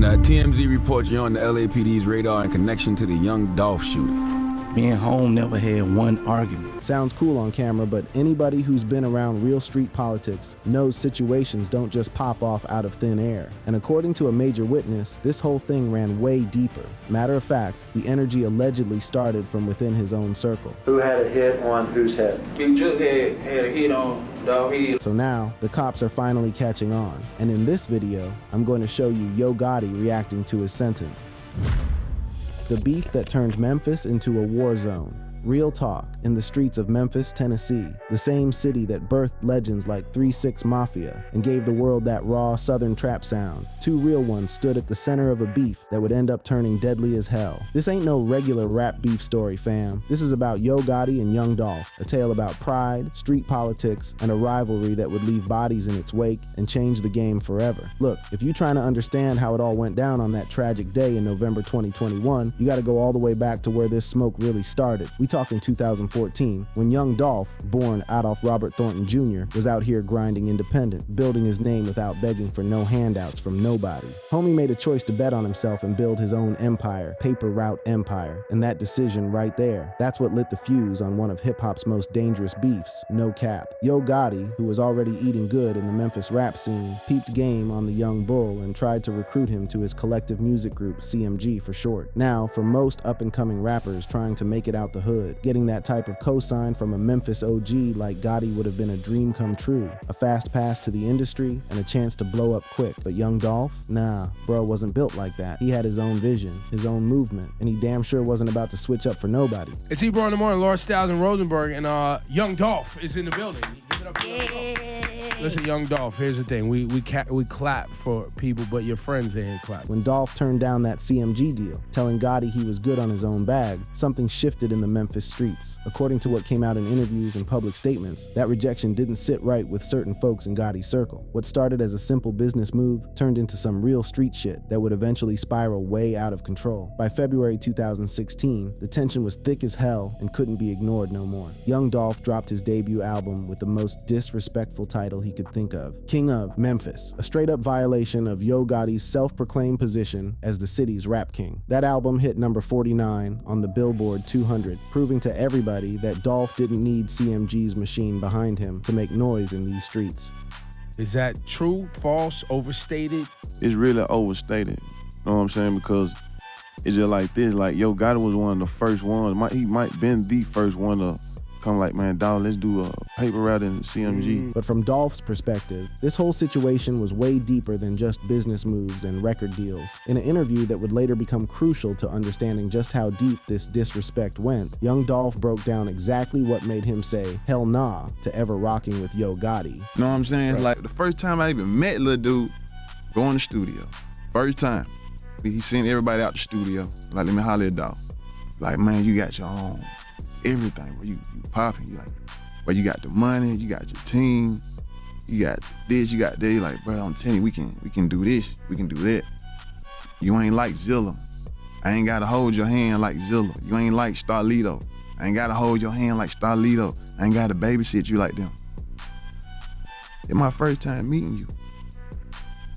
TMZ reports you're on the LAPD's radar in connection to the young Dolph shooting. Me and Home never had one argument. Sounds cool on camera, but anybody who's been around real street politics knows situations don't just pop off out of thin air. And according to a major witness, this whole thing ran way deeper. Matter of fact, the energy allegedly started from within his own circle. Who had a hit on whose head? Big Juke had a hit on Dolph head. So now, the cops are finally catching on. And in this video, I'm going to show you Yo Gotti reacting to his sentence. The beef that turned Memphis into a war zone. Real talk, in the streets of Memphis, Tennessee, the same city that birthed legends like 3 6 Mafia and gave the world that raw southern trap sound. Two real ones stood at the center of a beef that would end up turning deadly as hell. This ain't no regular rap beef story, fam. This is about Yo Gotti and Young Dolph, a tale about pride, street politics, and a rivalry that would leave bodies in its wake and change the game forever. Look, if you're trying to understand how it all went down on that tragic day in November 2021, you gotta go all the way back to where this smoke really started. We talking 2014, when young Dolph, born Adolph Robert Thornton Jr., was out here grinding independent, building his name without begging for no handouts from nobody. Homie made a choice to bet on himself and build his own empire, paper route empire, and that decision right there, that's what lit the fuse on one of hip-hop's most dangerous beefs, no cap. Yo Gotti, who was already eating good in the Memphis rap scene, peeped game on the young bull and tried to recruit him to his collective music group, CMG for short. Now, for most up-and-coming rappers trying to make it out the hood, getting that type of cosign from a Memphis OG like Gotti would have been a dream come true. A fast pass to the industry and a chance to blow up quick. But young Dolph? Nah, bro wasn't built like that. He had his own vision, his own movement, and he damn sure wasn't about to switch up for nobody. It's Ebro in the morning, Laura Styles and Rosenberg, and young Dolph is in the building. Give it up for young Dolph. Listen, young Dolph, here's the thing. We clap for people, but your friends ain't clap. When Dolph turned down that CMG deal, telling Gotti he was good on his own bag, something shifted in the Memphis streets. According to what came out in interviews and public statements, that rejection didn't sit right with certain folks in Gotti's circle. What started as a simple business move turned into some real street shit that would eventually spiral way out of control. By February 2016, the tension was thick as hell and couldn't be ignored no more. Young Dolph dropped his debut album with the most disrespectful title he could think of, King of Memphis, a straight-up violation of Yo Gotti's self-proclaimed position as the city's rap king. That album hit number 49 on the Billboard 200, proving to everybody that Dolph didn't need CMG's machine behind him to make noise in these streets. Is that true, false, overstated? It's really overstated, you know what I'm saying? Because it's just like this, like Yo Gotti was one of the first ones, he might been the first one to come like, man, dog, let's do a paper route in CMG. But from Dolph's perspective, this whole situation was way deeper than just business moves and record deals. In an interview that would later become crucial to understanding just how deep this disrespect went, young Dolph broke down exactly what made him say hell nah to ever rocking with Yo Gotti. You know what I'm saying? Right. Like the first time I even met little dude, go in the studio. First time, he sent everybody out the studio, like, let me holler at Dolph. Like, man, you got your own everything, bro. You popping, you like, but you got the money, you got your team, you got this, you got that. You like, bro, I'm telling you, we can do this, we can do that. You ain't like Zilla. I ain't gotta hold your hand like Zilla. You ain't like Starlito. I ain't gotta hold your hand like Starlito. I ain't gotta babysit you like them. It's my first time meeting you.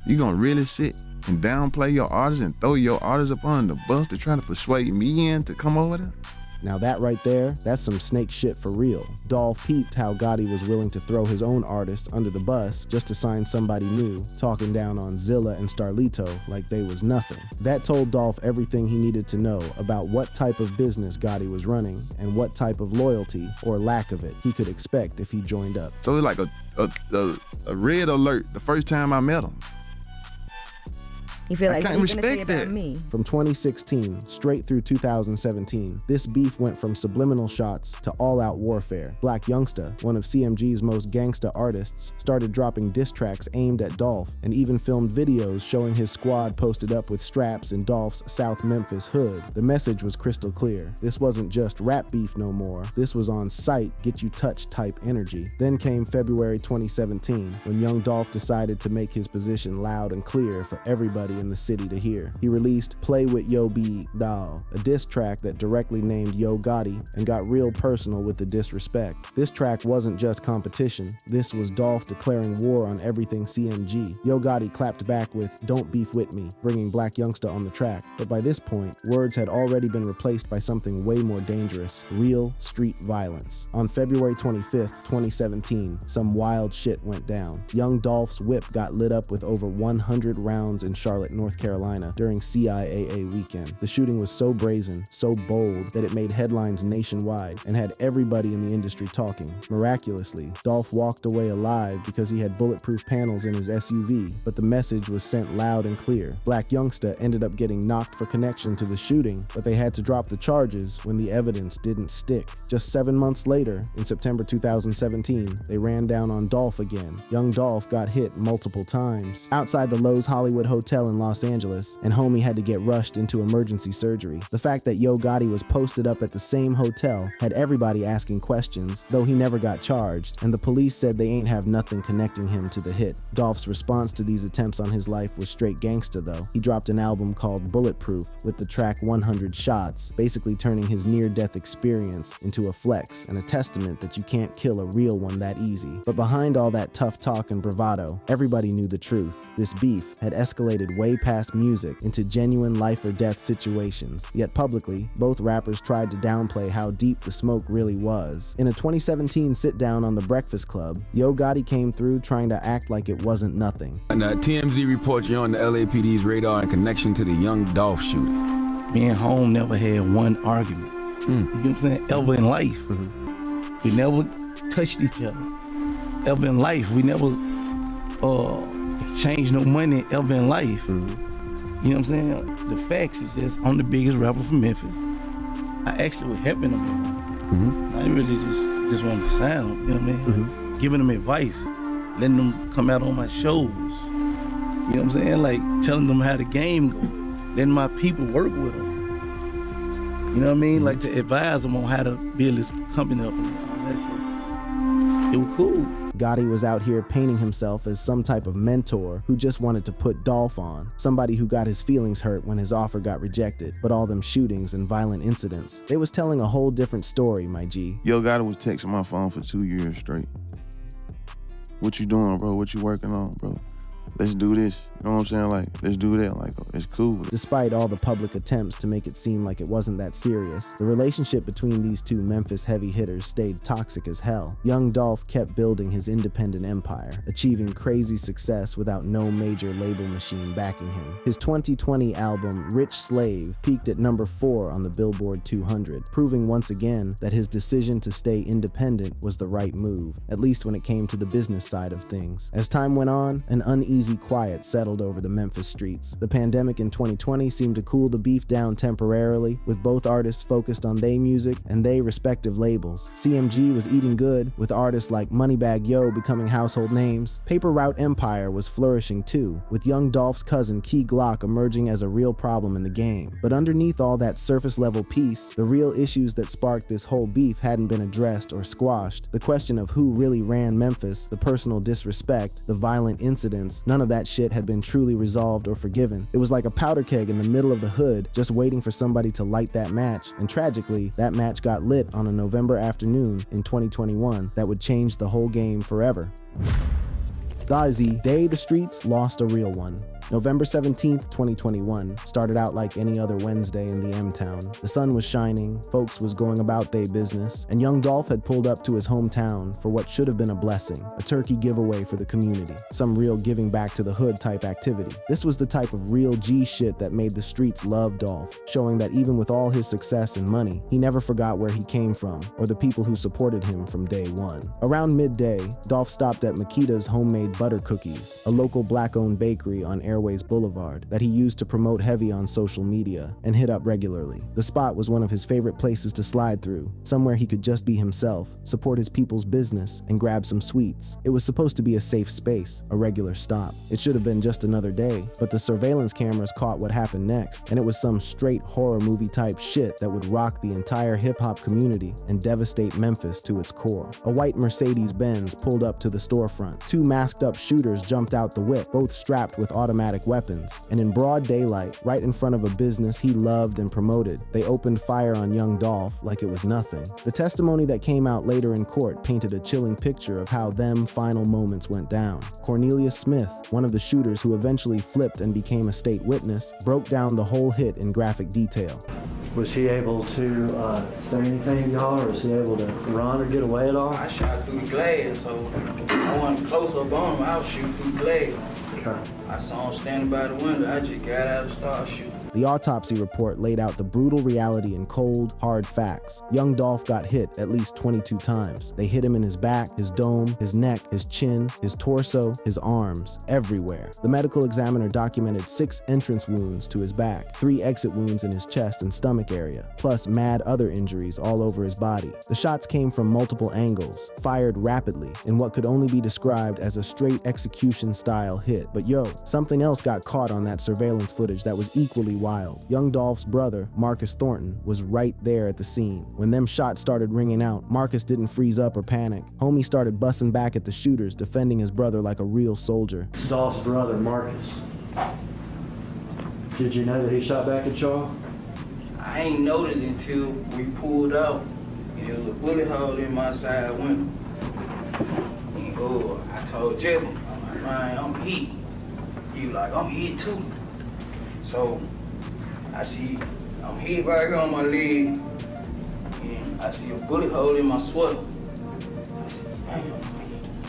You gonna really sit and downplay your artist and throw your artist up on the bus to try to persuade me in to come over there? Now that right there, that's some snake shit for real. Dolph peeped how Gotti was willing to throw his own artists under the bus just to sign somebody new, talking down on Zilla and Starlito like they was nothing. That told Dolph everything he needed to know about what type of business Gotti was running and what type of loyalty, or lack of it, he could expect if he joined up. So it's like a red alert the first time I met him. You feel like I can't what are you gonna say respect about me? From 2016 straight through 2017, this beef went from subliminal shots to all-out warfare. Black Youngsta, one of CMG's most gangsta artists, started dropping diss tracks aimed at Dolph and even filmed videos showing his squad posted up with straps in Dolph's South Memphis hood. The message was crystal clear. This wasn't just rap beef no more. This was on sight, get you touched type energy. Then came February 2017, when young Dolph decided to make his position loud and clear for everybody everybody in the city to hear. He released Play With Yo Be Dawg, a diss track that directly named Yo Gotti and got real personal with the disrespect. This track wasn't just competition, this was Dolph declaring war on everything CMG. Yo Gotti clapped back with Don't Beef With Me, bringing Black Youngsta on the track, but by this point, words had already been replaced by something way more dangerous, real street violence. On February 25th, 2017, some wild shit went down. Young Dolph's whip got lit up with over 100 rounds in Charlotte, North Carolina during CIAA weekend. The shooting was so brazen, so bold, that it made headlines nationwide and had everybody in the industry talking. Miraculously, Dolph walked away alive because he had bulletproof panels in his SUV, but the message was sent loud and clear. Black Youngsta ended up getting knocked for connection to the shooting, but they had to drop the charges when the evidence didn't stick. Just 7 months later, in September 2017, they ran down on Dolph again. Young Dolph got hit multiple times outside the Lowe's Hollywood Hotel in Los Angeles, and homie had to get rushed into emergency surgery. The fact that Yo Gotti was posted up at the same hotel had everybody asking questions, though he never got charged, and the police said they ain't have nothing connecting him to the hit. Dolph's response to these attempts on his life was straight gangsta though. He dropped an album called Bulletproof with the track 100 Shots, basically turning his near-death experience into a flex and a testament that you can't kill a real one that easy. But behind all that tough talk and bravado, everybody knew the truth. This beef had escalated way past music into genuine life or death situations. Yet publicly, both rappers tried to downplay how deep the smoke really was. In a 2017 sit-down on The Breakfast Club, Yo Gotti came through trying to act like it wasn't nothing. And TMZ reports you're on the LAPD's radar in connection to the young Dolph shooting. Me and home never had one argument. You know what I'm saying? Ever in life. We never touched each other. Ever in life. We never exchanged no money ever in life. You know what I'm saying? The facts is just, I'm the biggest rapper from Memphis. I actually was helping them. I really just wanted to sign them, you know what I mean? Giving them advice, letting them come out on my shows. You know what I'm saying? Like telling them how the game goes, letting my people work with them. You know what I mean? Like to advise them on how to build this company up and all that stuff. It was cool. Gotti was out here painting himself as some type of mentor who just wanted to put Dolph on, somebody who got his feelings hurt when his offer got rejected, but all them shootings and violent incidents, they was telling a whole different story, my G. Yo Gotti was texting my phone for 2 years straight. What you doing, bro? What you working on, bro? Let's do this. You know what I'm saying? Like, let's do that. Like, it's cool. Despite all the public attempts to make it seem like it wasn't that serious, the relationship between these two Memphis heavy hitters stayed toxic as hell. Young Dolph kept building his independent empire, achieving crazy success without no major label machine backing him. His 2020 album, Rich Slave, peaked at number 4 on the Billboard 200, proving once again that his decision to stay independent was the right move, at least when it came to the business side of things. As time went on, an uneasy quiet settled over the Memphis streets. The pandemic in 2020 seemed to cool the beef down temporarily, with both artists focused on their music and their respective labels. CMG was eating good, with artists like Moneybagg Yo becoming household names. Paper Route Empire was flourishing too, with young Dolph's cousin Key Glock emerging as a real problem in the game. But underneath all that surface level peace, the real issues that sparked this whole beef hadn't been addressed or squashed. The question of who really ran Memphis, the personal disrespect, the violent incidents, none of that shit had been truly resolved or forgiven. It was like a powder keg in the middle of the hood, just waiting for somebody to light that match, and tragically, that match got lit on a November afternoon in 2021 that would change the whole game forever. The day the streets lost a real one. November 17th, 2021 started out like any other Wednesday in the M-Town. The sun was shining, folks was going about their business, and young Dolph had pulled up to his hometown for what should have been a blessing, a turkey giveaway for the community, some real giving back to the hood type activity. This was the type of real G shit that made the streets love Dolph, showing that even with all his success and money, he never forgot where he came from or the people who supported him from day one. Around midday, Dolph stopped at Makita's Homemade Butter Cookies, a local black-owned bakery on Airways Boulevard that he used to promote heavy on social media and hit up regularly. The spot was one of his favorite places to slide through, somewhere he could just be himself, support his people's business, and grab some sweets. It was supposed to be a safe space, a regular stop. It should have been just another day, but the surveillance cameras caught what happened next, and it was some straight horror movie type shit that would rock the entire hip-hop community and devastate Memphis to its core. A white Mercedes-Benz pulled up to the storefront. Two masked up shooters jumped out the whip, both strapped with automatic automatic weapons, and in broad daylight, right in front of a business he loved and promoted, they opened fire on young Dolph like it was nothing. The testimony that came out later in court painted a chilling picture of how them final moments went down. Cornelius Smith, one of the shooters who eventually flipped and became a state witness, broke down the whole hit in graphic detail. Was he able to say anything to y'all, or was he able to run or get away at all? I shot through the glass, so I wasn't close up on him. I was shooting through the glass. Okay. I saw him standing by the window. I just got out and started shooting. The autopsy report laid out the brutal reality in cold, hard facts. Young Dolph got hit at least 22 times. They hit him in his back, his dome, his neck, his chin, his torso, his arms, everywhere. The medical examiner documented 6 entrance wounds to his back, 3 exit wounds in his chest and stomach area, plus mad other injuries all over his body. The shots came from multiple angles, fired rapidly, in what could only be described as a straight execution-style hit. But something else got caught on that surveillance footage that was equally wild. Young Dolph's brother, Marcus Thornton, was right there at the scene. When them shots started ringing out, Marcus didn't freeze up or panic. Homie started busting back at the shooters, defending his brother like a real soldier. Dolph's brother, Marcus. Did you know that he shot back at y'all? I ain't noticed until we pulled out. There was a bullet hole in my side window. And I told Jesse, I'm like, man, I'm hit. He was like, I'm hit too. So I see I'm hit right here on my leg, and I see a bullet hole in my sweater. I said, damn.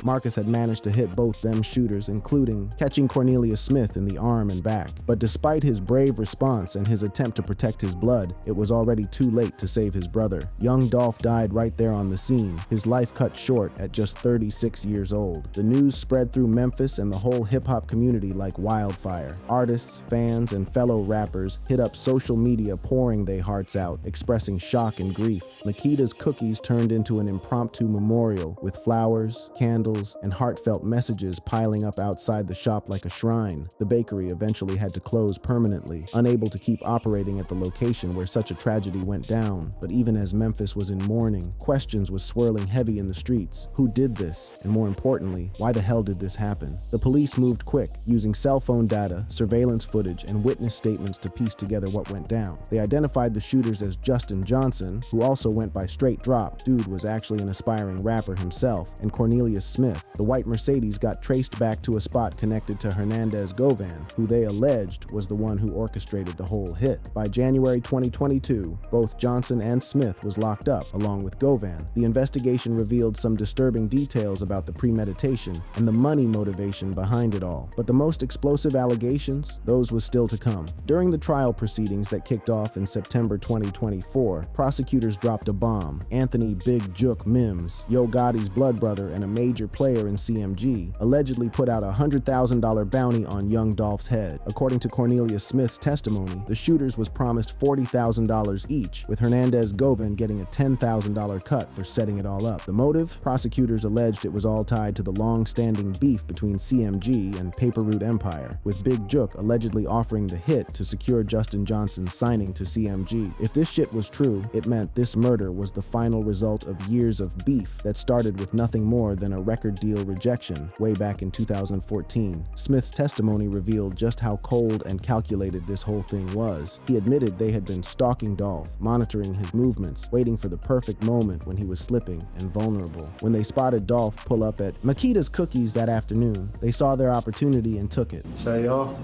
Marcus had managed to hit both them shooters, including catching Cornelius Smith in the arm and back. But despite his brave response and his attempt to protect his blood, it was already too late to save his brother. Young Dolph died right there on the scene, his life cut short at just 36 years old. The news spread through Memphis and the whole hip-hop community like wildfire. Artists, fans, and fellow rappers hit up social media pouring their hearts out, expressing shock and grief. Makita's Cookies turned into an impromptu memorial with flowers, candles, and heartfelt messages piling up outside the shop like a shrine. The bakery eventually had to close permanently, unable to keep operating at the location where such a tragedy went down. But even as Memphis was in mourning, questions was swirling heavy in the streets. Who did this? And more importantly, why the hell did this happen? The police moved quick, using cell phone data, surveillance footage, and witness statements to piece together what went down. They identified the shooters as Justin Johnson, who also went by Straight Drop. Dude was actually an aspiring rapper himself, and Cornelius Smith. The white Mercedes got traced back to a spot connected to Hernandez Govan, who they alleged was the one who orchestrated the whole hit. By January 2022, both Johnson and Smith was locked up, along with Govan. The investigation revealed some disturbing details about the premeditation and the money motivation behind it all. But the most explosive allegations, those was still to come. During the trial proceedings that kicked off in September 2024, prosecutors dropped a bomb. Anthony Big Jook Mims, Yo Gotti's blood brother and a major player in CMG, allegedly put out a $100,000 bounty on young Dolph's head. According to Cornelius Smith's testimony, the shooters was promised $40,000 each, with Hernandez Govan getting a $10,000 cut for setting it all up. The motive? Prosecutors alleged it was all tied to the long-standing beef between CMG and Paper Route Empire, with Big Jook allegedly offering the hit to secure Justin Johnson's signing to CMG. If this shit was true, it meant this murder was the final result of years of beef that started with nothing more than a record deal rejection way back in 2014. Smith's testimony revealed just how cold and calculated this whole thing was. He admitted they had been stalking Dolph, monitoring his movements, waiting for the perfect moment when he was slipping and vulnerable. When they spotted Dolph pull up at Makita's Cookies that afternoon, they saw their opportunity and took it. Say y'all?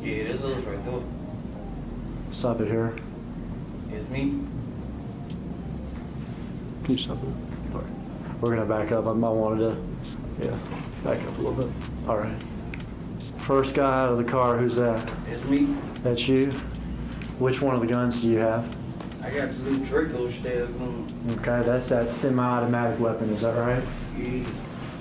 Yeah, this is right there. Stop it here. It's me. Can you stop it? All right. We're gonna back up. I wanted to, back up a little bit. All right. First guy out of the car, who's that? It's me. That's you? Which one of the guns do you have? I got the little Draco stab gun. Okay, that's that semi-automatic weapon, is that right? Yeah.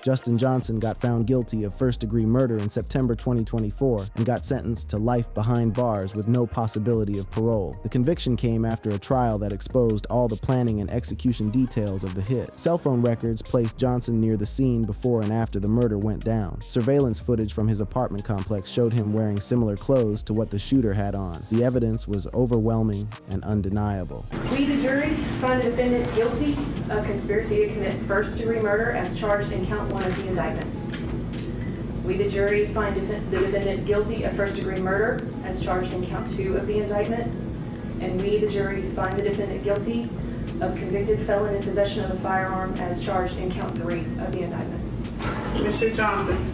Justin Johnson got found guilty of first-degree murder in September 2024 and got sentenced to life behind bars with no possibility of parole. The conviction came after a trial that exposed all the planning and execution details of the hit. Cell phone records placed Johnson near the scene before and after the murder went down. Surveillance footage from his apartment complex showed him wearing similar clothes to what the shooter had on. The evidence was overwhelming and undeniable. We, the jury, find the defendant guilty of conspiracy to commit first-degree murder as charged in count 1 of the indictment. We, the jury, find the defendant guilty of first-degree murder as charged in count 2 of the indictment. And we, the jury, find the defendant guilty of convicted felon in possession of a firearm as charged in count 3 of the indictment. Mr. Johnson,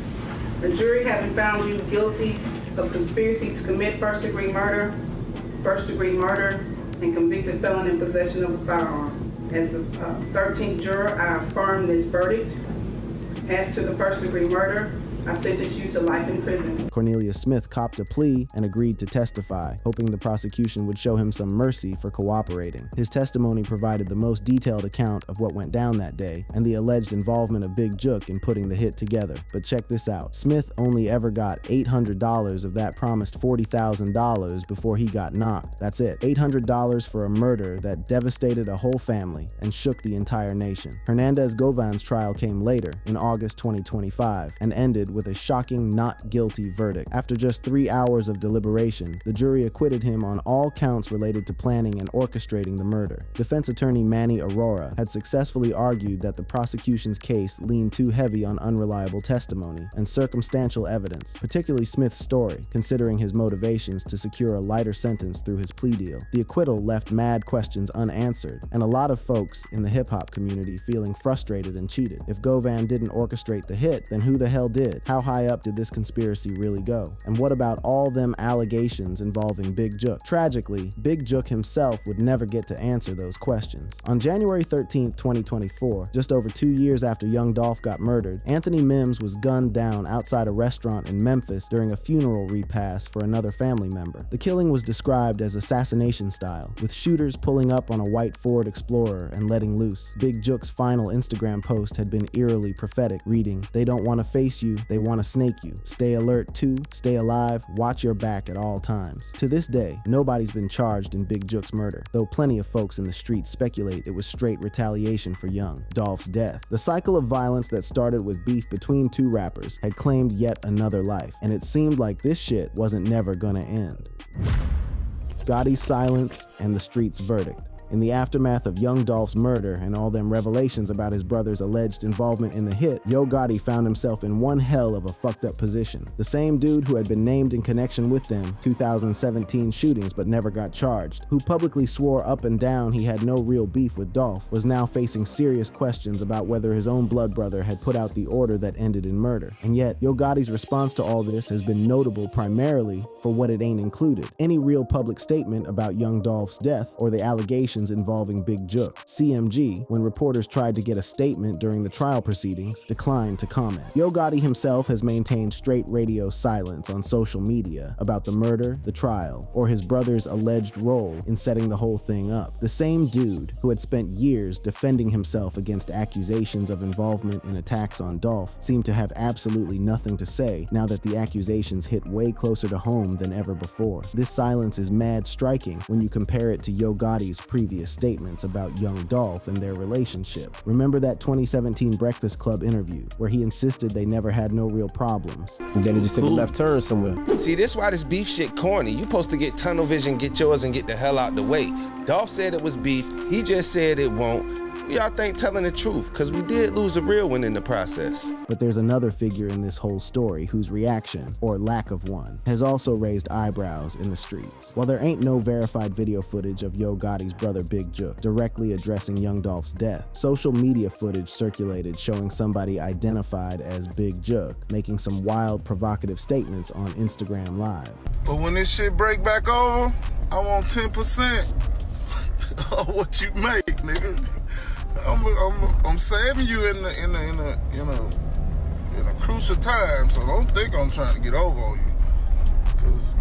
the jury having found you guilty of conspiracy to commit first-degree murder, and convicted felon in possession of a firearm. As the 13th juror, I affirm this verdict. As to the first-degree murder, I sentence you to life in prison. Cornelius Smith copped a plea and agreed to testify, hoping the prosecution would show him some mercy for cooperating. His testimony provided the most detailed account of what went down that day and the alleged involvement of Big Jook in putting the hit together. But check this out. Smith only ever got $800 of that promised $40,000 before he got knocked. That's it. $800 for a murder that devastated a whole family and shook the entire nation. Hernandez Govan's trial came later, in August 2025, and ended with a shocking not guilty verdict. After just 3 hours of deliberation, the jury acquitted him on all counts related to planning and orchestrating the murder. Defense attorney Manny Aurora had successfully argued that the prosecution's case leaned too heavy on unreliable testimony and circumstantial evidence, particularly Smith's story, considering his motivations to secure a lighter sentence through his plea deal. The acquittal left mad questions unanswered, and a lot of folks in the hip-hop community feeling frustrated and cheated. If Govan didn't orchestrate the hit, then who the hell did? How high up did this conspiracy really go? And what about all them allegations involving Big Jook? Tragically, Big Jook himself would never get to answer those questions. On January 13th, 2024, just over 2 years after young Dolph got murdered, Anthony Mims was gunned down outside a restaurant in Memphis during a funeral repast for another family member. The killing was described as assassination style, with shooters pulling up on a white Ford Explorer and letting loose. Big Jook's final Instagram post had been eerily prophetic, reading, "They don't want to face you, they want to snake you. Stay alert too, stay alive, watch your back at all times." To this day, nobody's been charged in Big Jook's murder, though plenty of folks in the streets speculate it was straight retaliation for young Dolph's death. The cycle of violence that started with beef between two rappers had claimed yet another life, and it seemed like this shit wasn't never gonna end. Gotti's silence and the street's verdict. In the aftermath of young Dolph's murder and all them revelations about his brother's alleged involvement in the hit, Yo Gotti found himself in one hell of a fucked up position. The same dude who had been named in connection with them 2017 shootings but never got charged, who publicly swore up and down he had no real beef with Dolph, was now facing serious questions about whether his own blood brother had put out the order that ended in murder. And yet, Yo Gotti's response to all this has been notable primarily for what it ain't included: any real public statement about young Dolph's death or the allegations involving Big Jook. CMG, when reporters tried to get a statement during the trial proceedings, declined to comment. Yo Gotti himself has maintained straight radio silence on social media about the murder, the trial, or his brother's alleged role in setting the whole thing up. The same dude who had spent years defending himself against accusations of involvement in attacks on Dolph seemed to have absolutely nothing to say now that the accusations hit way closer to home than ever before. This silence is mad striking when you compare it to Yo Gotti's previous statements about young Dolph and their relationship. Remember that 2017 Breakfast Club interview where he insisted they never had no real problems? And then he just took a left turn somewhere. See, this why this beef shit corny. You supposed to get tunnel vision, get yours, and get the hell out the way. Dolph said it was beef. He just said it won't. Y'all think telling the truth, because we did lose a real one in the process. But there's another figure in this whole story whose reaction, or lack of one, has also raised eyebrows in the streets. While there ain't no verified video footage of Yo Gotti's brother Big Jook directly addressing young Dolph's death, social media footage circulated showing somebody identified as Big Jook making some wild, provocative statements on Instagram Live. But when this shit break back over, I want 10% of what you make, nigga. I'm saving you in a crucial time, so don't think I'm trying to get over on you. Cause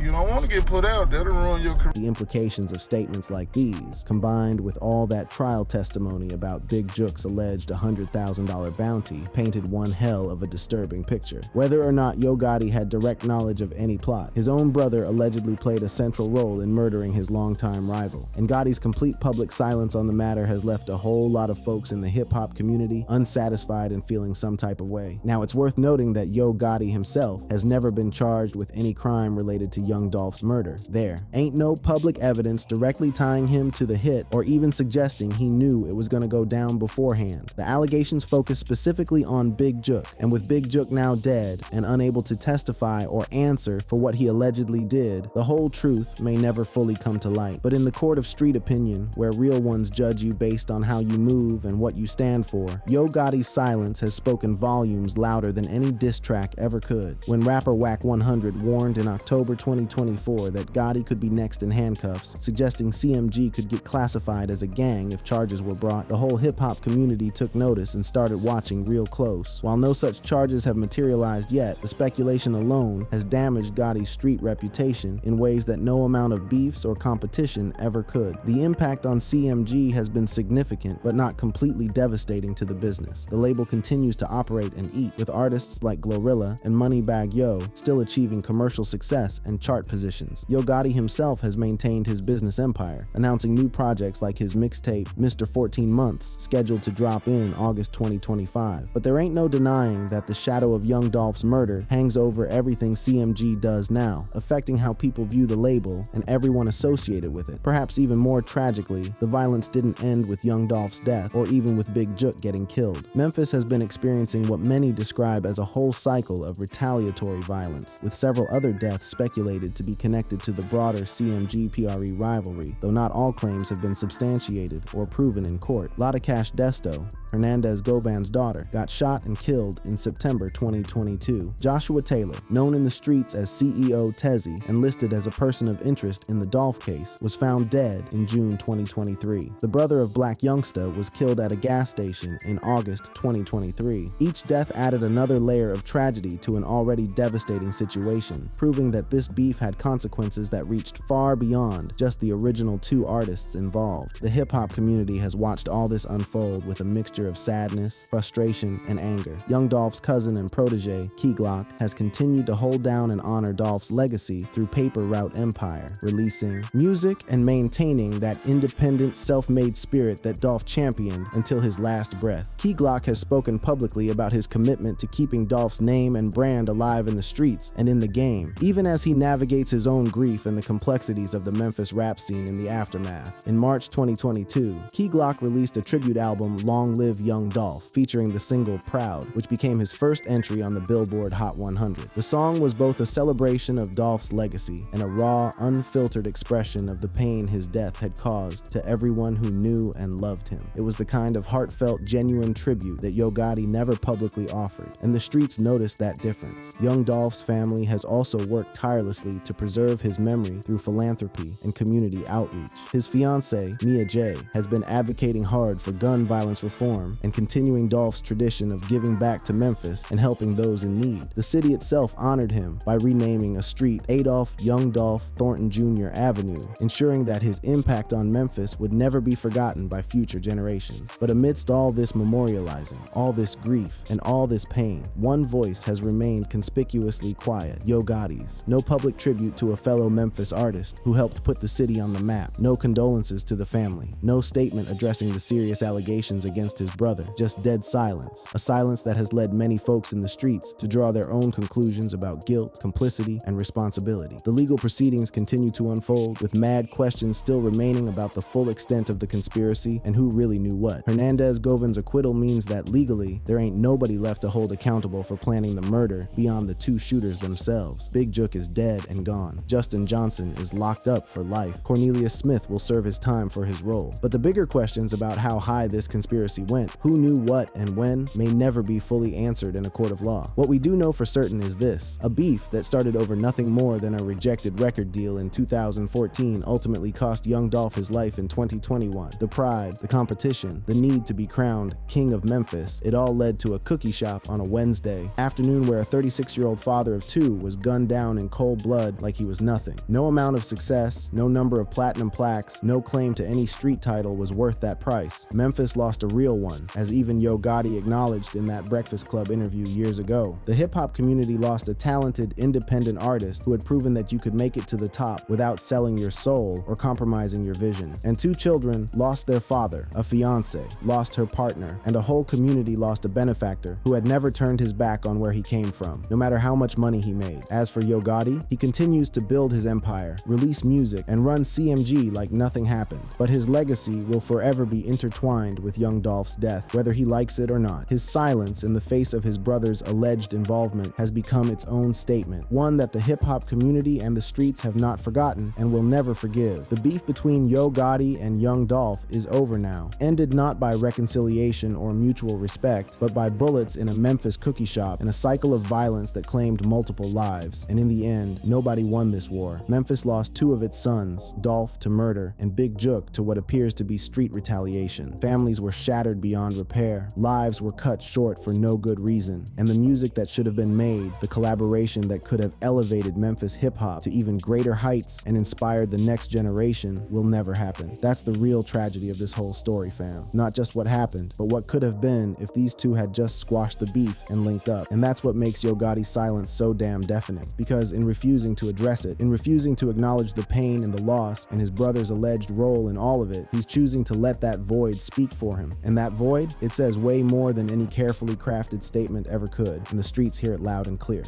you don't want to get put out. That'll ruin your career. The implications of statements like these, combined with all that trial testimony about Big Jook's alleged $100,000 bounty, painted one hell of a disturbing picture. Whether or not Yo Gotti had direct knowledge of any plot, his own brother allegedly played a central role in murdering his longtime rival, and Gotti's complete public silence on the matter has left a whole lot of folks in the hip-hop community unsatisfied and feeling some type of way. Now, it's worth noting that Yo Gotti himself has never been charged with any crime related related to Young Dolph's murder. There ain't no public evidence directly tying him to the hit or even suggesting he knew it was gonna go down beforehand. The allegations focus specifically on Big Jook, and with Big Jook now dead and unable to testify or answer for what he allegedly did, the whole truth may never fully come to light. But in the court of street opinion, where real ones judge you based on how you move and what you stand for, Yo Gotti's silence has spoken volumes louder than any diss track ever could. When rapper Wack 100 warned in October 2024 that Gotti could be next in handcuffs, suggesting CMG could get classified as a gang if charges were brought, the whole hip-hop community took notice and started watching real close. While no such charges have materialized yet, the speculation alone has damaged Gotti's street reputation in ways that no amount of beefs or competition ever could. The impact on CMG has been significant, but not completely devastating to the business. The label continues to operate and eat, with artists like Glorilla and Moneybagg Yo still achieving commercial success and chart positions. Yo Gotti himself has maintained his business empire, announcing new projects like his mixtape Mr. 14 Months, scheduled to drop in August 2025. But there ain't no denying that the shadow of Young Dolph's murder hangs over everything CMG does now, affecting how people view the label and everyone associated with it. Perhaps even more tragically, the violence didn't end with Young Dolph's death or even with Big Jook getting killed. Memphis has been experiencing what many describe as a whole cycle of retaliatory violence, with several other deaths speculated to be connected to the broader CMG-PRE rivalry, though not all claims have been substantiated or proven in court. Latacash Desto, Hernandez Govan's daughter, got shot and killed in September 2022. Joshua Taylor, known in the streets as CEO Tezzy and listed as a person of interest in the Dolph case, was found dead in June 2023. The brother of Black Youngsta was killed at a gas station in August 2023. Each death added another layer of tragedy to an already devastating situation, proving that this beef had consequences that reached far beyond just the original two artists involved. The hip-hop community has watched all this unfold with a mixture of sadness, frustration, and anger. Young Dolph's cousin and protege, Key Glock, has continued to hold down and honor Dolph's legacy through Paper Route Empire, releasing music and maintaining that independent, self-made spirit that Dolph championed until his last breath. Key Glock has spoken publicly about his commitment to keeping Dolph's name and brand alive in the streets and in the game, even as he navigates his own grief and the complexities of the Memphis rap scene in the aftermath. In March 2022, Key Glock released a tribute album, Long Live Young Dolph, featuring the single Proud, which became his first entry on the Billboard Hot 100. The song was both a celebration of Dolph's legacy and a raw, unfiltered expression of the pain his death had caused to everyone who knew and loved him. It was the kind of heartfelt, genuine tribute that Yo Gotti never publicly offered, and the streets noticed that difference. Young Dolph's family has also worked tirelessly to preserve his memory through philanthropy and community outreach. His fiancée, Mia J., has been advocating hard for gun violence reform and continuing Dolph's tradition of giving back to Memphis and helping those in need. The city itself honored him by renaming a street Adolph Young Dolph Thornton Jr. Avenue, ensuring that his impact on Memphis would never be forgotten by future generations. But amidst all this memorializing, all this grief, and all this pain, one voice has remained conspicuously quiet: Yo Gotti's. No public tribute to a fellow Memphis artist who helped put the city on the map. No condolences to the family. No statement addressing the serious allegations against his brother. Just dead silence. A silence that has led many folks in the streets to draw their own conclusions about guilt, complicity, and responsibility. The legal proceedings continue to unfold, with mad questions still remaining about the full extent of the conspiracy and who really knew what. Hernandez Govan's acquittal means that legally, there ain't nobody left to hold accountable for planning the murder beyond the two shooters themselves. Big Jook is dead and gone. Justin Johnson is locked up for life. Cornelius Smith will serve his time for his role. But the bigger questions about how high this conspiracy went, who knew what and when, may never be fully answered in a court of law. What we do know for certain is this: a beef that started over nothing more than a rejected record deal in 2014 ultimately cost Young Dolph his life in 2021. The pride, the competition, the need to be crowned King of Memphis, it all led to a cookie shop on a Wednesday afternoon where a 36-year-old father of two was gunned down in cold blood like he was nothing. No amount of success, no number of platinum plaques, no claim to any street title was worth that price. Memphis lost a real one, as even Yo Gotti acknowledged in that Breakfast Club interview years ago. The hip-hop community lost a talented, independent artist who had proven that you could make it to the top without selling your soul or compromising your vision. And 2 children lost their father, a fiance lost her partner, and a whole community lost a benefactor who had never turned his back on where he came from, no matter how much money he made. As for Yo Gotti, he continues to build his empire, release music, and run CMG like nothing happened. But his legacy will forever be intertwined with Young Dolph's death, whether he likes it or not. His silence in the face of his brother's alleged involvement has become its own statement, one that the hip-hop community and the streets have not forgotten and will never forgive. The beef between Yo Gotti and Young Dolph is over now, ended not by reconciliation or mutual respect, but by bullets in a Memphis cookie shop and a cycle of violence that claimed multiple lives. And in the end, nobody won this war. Memphis lost 2 of its sons, Dolph to murder and Big Jook to what appears to be street retaliation. Families were shattered beyond repair, lives were cut short for no good reason, and the music that should have been made, the collaboration that could have elevated Memphis hip-hop to even greater heights and inspired the next generation, will never happen. That's the real tragedy of this whole story, fam. Not just what happened, but what could have been if these 2 had just squashed the beef and linked up. And that's what makes Yo Gotti's silence so damn deafening, because in refusing to address it, in refusing to acknowledge the pain and the loss and his brother's alleged role in all of it, he's choosing to let that void speak for him. And that void, it says way more than any carefully crafted statement ever could, and the streets hear it loud and clear.